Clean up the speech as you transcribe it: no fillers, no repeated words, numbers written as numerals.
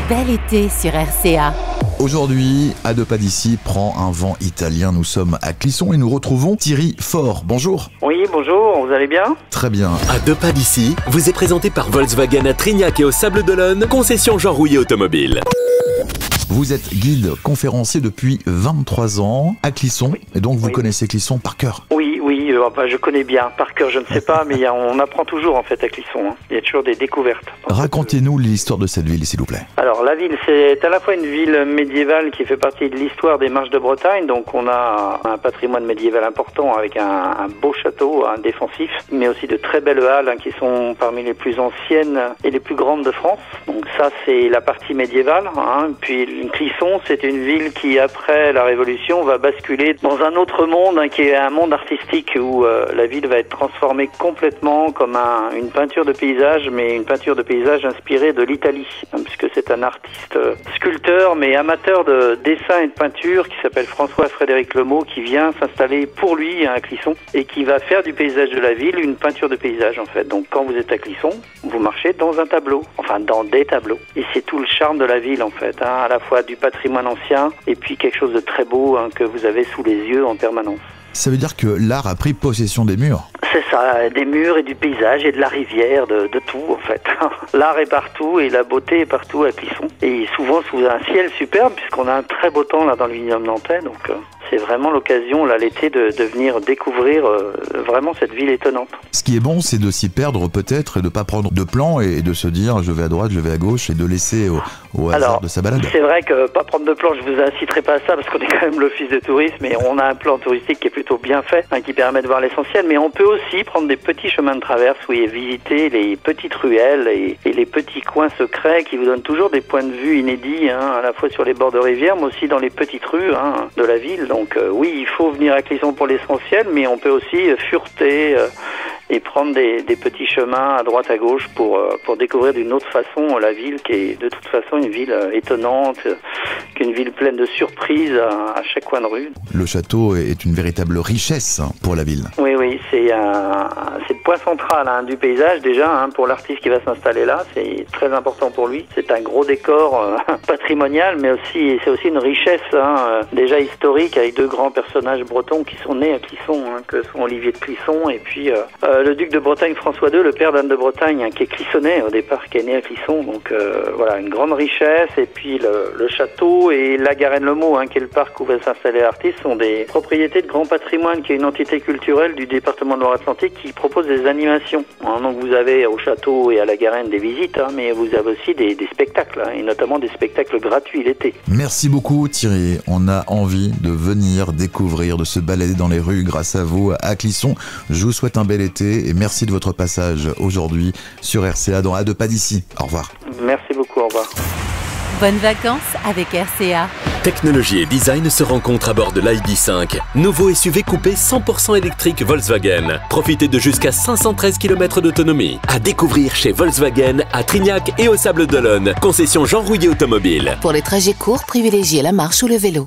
bel été sur RCA. Aujourd'hui, à deux pas d'ici, prend un vent italien. Nous sommes à Clisson et nous retrouvons Thierry Faure. Bonjour. Oui, bonjour, vous allez bien? Très bien. À deux pas d'ici, vous est présenté par Volkswagen à Trignac et au Sable d'Olonne, concession Jean Rouillet Automobile. Vous êtes guide conférencier depuis 23 ans à Clisson, et donc vous connaissez Clisson par cœur. Oui, je connais bien. Par cœur, je ne sais pas, mais on apprend toujours en fait à Clisson. Il y a toujours des découvertes. Racontez-nous l'histoire de cette ville, s'il vous plaît. Alors, la ville, c'est à la fois une ville médiévale qui fait partie de l'histoire des Marches de Bretagne. Donc, on a un patrimoine médiéval important avec un beau château, un défensif, mais aussi de très belles halles qui sont parmi les plus anciennes et les plus grandes de France. Donc, ça, c'est la partie médiévale. Puis, Clisson, c'est une ville qui, après la Révolution, va basculer dans un autre monde, qui est un monde artistique où la ville va être transformée complètement comme une peinture de paysage, mais une peinture de paysage inspirée de l'Italie, puisque c'est un artiste sculpteur, mais amateur de dessin et de peinture, qui s'appelle François-Frédéric Lemot, qui vient s'installer pour lui à Clisson et qui va faire du paysage de la ville une peinture de paysage en fait. Donc quand vous êtes à Clisson, vous marchez dans un tableau, enfin dans des tableaux. Et c'est tout le charme de la ville en fait, à la fois du patrimoine ancien et puis quelque chose de très beau que vous avez sous les yeux en permanence. Ça veut dire que l'art a pris possession des murs? C'est ça, des murs et du paysage et de la rivière, de tout en fait. L'art est partout et la beauté est partout à Clisson. Et souvent sous un ciel superbe, puisqu'on a un très beau temps là dans le vignoble nantais, donc c'est vraiment l'occasion là l'été de venir découvrir vraiment cette ville étonnante. Ce qui est bon, c'est de s'y perdre peut-être et de ne pas prendre de plan et de se dire je vais à droite, je vais à gauche et de laisser au hasard de sa balade. C'est vrai que pas prendre de plan, je vous inciterai pas à ça parce qu'on est quand même l'office de tourisme et on a un plan touristique qui est plutôt bien fait, qui permet de voir l'essentiel, mais on peut aussi prendre des petits chemins de traverse et visiter les petites ruelles et les petits coins secrets qui vous donnent toujours des points de vue inédits, à la fois sur les bords de rivière mais aussi dans les petites rues de la ville. Donc oui, il faut venir à Clisson pour l'essentiel, mais on peut aussi fureter et prendre des petits chemins à droite à gauche pour découvrir d'une autre façon la ville, qui est de toute façon une ville étonnante, qu'une ville pleine de surprises à chaque coin de rue. Le château est une véritable richesse pour la ville. Oui, c'est le point central du paysage déjà, pour l'artiste qui va s'installer là, c'est très important pour lui. C'est un gros décor patrimonial, mais aussi c'est aussi une richesse déjà historique avec deux grands personnages bretons qui sont nés à Clisson, que sont Olivier de Clisson et puis le duc de Bretagne François II, le père d'Anne de Bretagne, qui est clissonnais au départ, qui est né à Clisson. Donc voilà, une grande richesse. Et puis le château et la Garenne-le-Mot, qui est le parc où va s'installer l'artiste, sont des propriétés de grand patrimoine, qui est une entité culturelle du département de Loire-Atlantique qui propose des animations. Donc vous avez au château et à la Garenne des visites, mais vous avez aussi des spectacles, et notamment des spectacles gratuits l'été. Merci beaucoup Thierry. On a envie de venir découvrir, de se balader dans les rues grâce à vous à Clisson. Je vous souhaite un bel été et merci de votre passage aujourd'hui sur RCA dans À deux pas d'ici. Au revoir. Merci beaucoup, au revoir. Bonnes vacances avec RCA. Technologie et design se rencontrent à bord de l'ID5. Nouveau SUV coupé 100% électrique Volkswagen. Profitez de jusqu'à 513 km d'autonomie. À découvrir chez Volkswagen à Trignac et au Sable d'Olonne. Concession Jean Rouillet Automobile. Pour les trajets courts, privilégiez la marche ou le vélo.